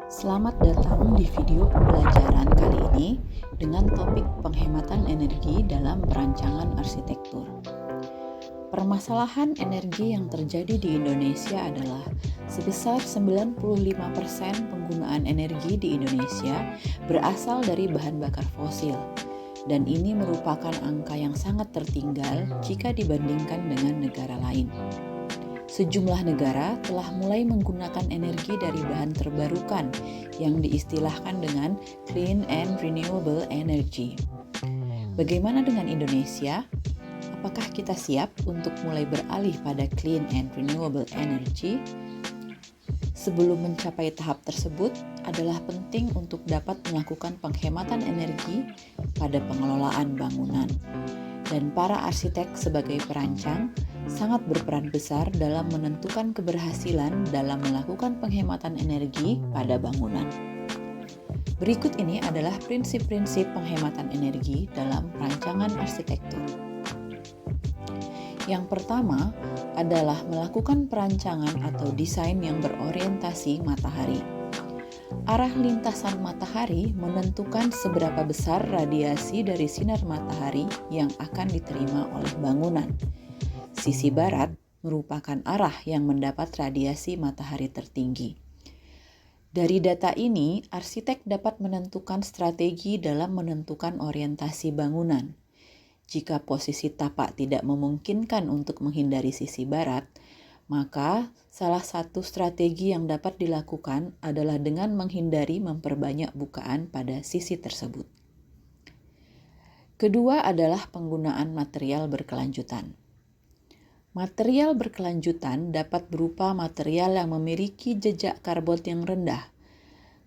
Selamat datang di video pembelajaran kali ini dengan topik penghematan energi dalam perancangan arsitektur. Permasalahan energi yang terjadi di Indonesia adalah sebesar 95% penggunaan energi di Indonesia berasal dari bahan bakar fosil. Dan ini merupakan angka yang sangat tertinggal jika dibandingkan dengan negara lain. Sejumlah negara telah mulai menggunakan energi dari bahan terbarukan yang diistilahkan dengan clean and renewable energy. Bagaimana dengan Indonesia? Apakah kita siap untuk mulai beralih pada clean and renewable energy? Sebelum mencapai tahap tersebut, adalah penting untuk dapat melakukan penghematan energi pada pengelolaan bangunan. Dan para arsitek sebagai perancang sangat berperan besar dalam menentukan keberhasilan dalam melakukan penghematan energi pada bangunan. Berikut ini adalah prinsip-prinsip penghematan energi dalam perancangan arsitektur. Yang pertama adalah melakukan perancangan atau desain yang berorientasi matahari. Arah lintasan matahari menentukan seberapa besar radiasi dari sinar matahari yang akan diterima oleh bangunan. Sisi barat merupakan arah yang mendapat radiasi matahari tertinggi. Dari data ini, arsitek dapat menentukan strategi dalam menentukan orientasi bangunan. Jika posisi tapak tidak memungkinkan untuk menghindari sisi barat, maka salah satu strategi yang dapat dilakukan adalah dengan menghindari memperbanyak bukaan pada sisi tersebut. Kedua adalah penggunaan material berkelanjutan. Material berkelanjutan dapat berupa material yang memiliki jejak karbon yang rendah.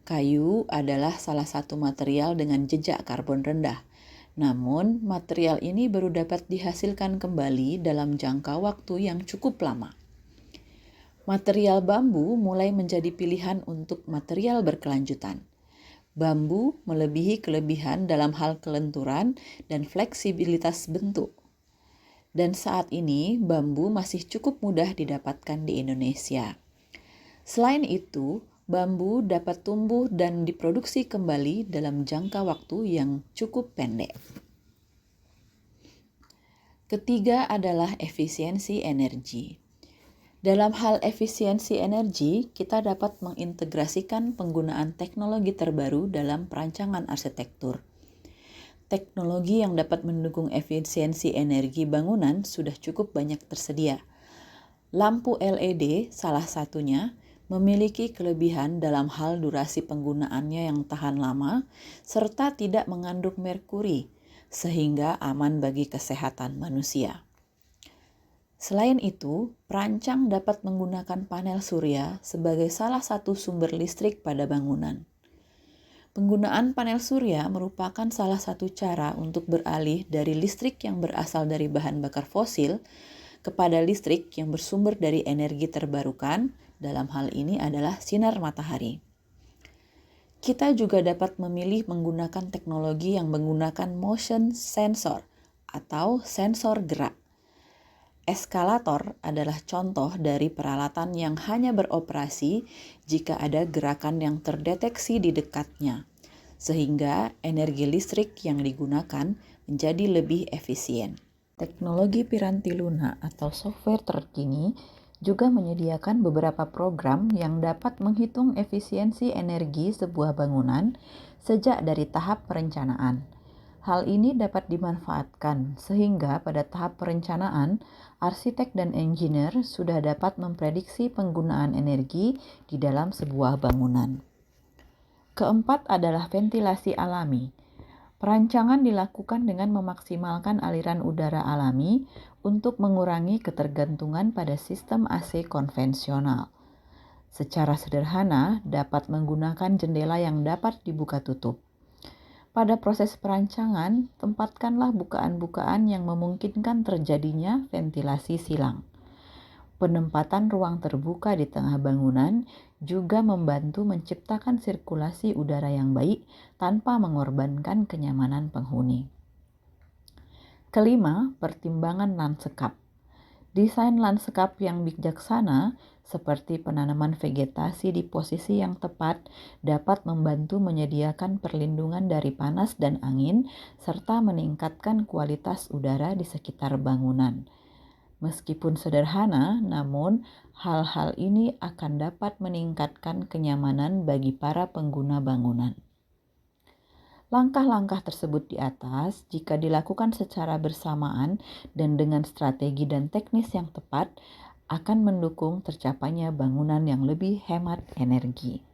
Kayu adalah salah satu material dengan jejak karbon rendah. Namun, material ini baru dapat dihasilkan kembali dalam jangka waktu yang cukup lama. Material bambu mulai menjadi pilihan untuk material berkelanjutan. Bambu melebihi kelebihan dalam hal kelenturan dan fleksibilitas bentuk. Dan saat ini, bambu masih cukup mudah didapatkan di Indonesia. Selain itu, bambu dapat tumbuh dan diproduksi kembali dalam jangka waktu yang cukup pendek. Ketiga adalah efisiensi energi. Dalam hal efisiensi energi, kita dapat mengintegrasikan penggunaan teknologi terbaru dalam perancangan arsitektur. Teknologi yang dapat mendukung efisiensi energi bangunan sudah cukup banyak tersedia. Lampu LED, salah satunya, memiliki kelebihan dalam hal durasi penggunaannya yang tahan lama, serta tidak mengandung merkuri, sehingga aman bagi kesehatan manusia. Selain itu, perancang dapat menggunakan panel surya sebagai salah satu sumber listrik pada bangunan. Penggunaan panel surya merupakan salah satu cara untuk beralih dari listrik yang berasal dari bahan bakar fosil kepada listrik yang bersumber dari energi terbarukan, dalam hal ini adalah sinar matahari. Kita juga dapat memilih menggunakan teknologi yang menggunakan motion sensor atau sensor gerak. Eskalator adalah contoh dari peralatan yang hanya beroperasi jika ada gerakan yang terdeteksi di dekatnya, sehingga energi listrik yang digunakan menjadi lebih efisien. Teknologi piranti lunak atau software terkini juga menyediakan beberapa program yang dapat menghitung efisiensi energi sebuah bangunan sejak dari tahap perencanaan. Hal ini dapat dimanfaatkan sehingga pada tahap perencanaan, arsitek dan engineer sudah dapat memprediksi penggunaan energi di dalam sebuah bangunan. Keempat adalah ventilasi alami. Perancangan dilakukan dengan memaksimalkan aliran udara alami untuk mengurangi ketergantungan pada sistem AC konvensional. Secara sederhana, dapat menggunakan jendela yang dapat dibuka tutup. Pada proses perancangan, tempatkanlah bukaan-bukaan yang memungkinkan terjadinya ventilasi silang. Penempatan ruang terbuka di tengah bangunan juga membantu menciptakan sirkulasi udara yang baik tanpa mengorbankan kenyamanan penghuni. Kelima, pertimbangan lanskap. Desain lanskap yang bijaksana, seperti penanaman vegetasi di posisi yang tepat, dapat membantu menyediakan perlindungan dari panas dan angin, serta meningkatkan kualitas udara di sekitar bangunan. Meskipun sederhana, namun hal-hal ini akan dapat meningkatkan kenyamanan bagi para pengguna bangunan. Langkah-langkah tersebut di atas, jika dilakukan secara bersamaan dan dengan strategi dan teknis yang tepat, akan mendukung tercapainya bangunan yang lebih hemat energi.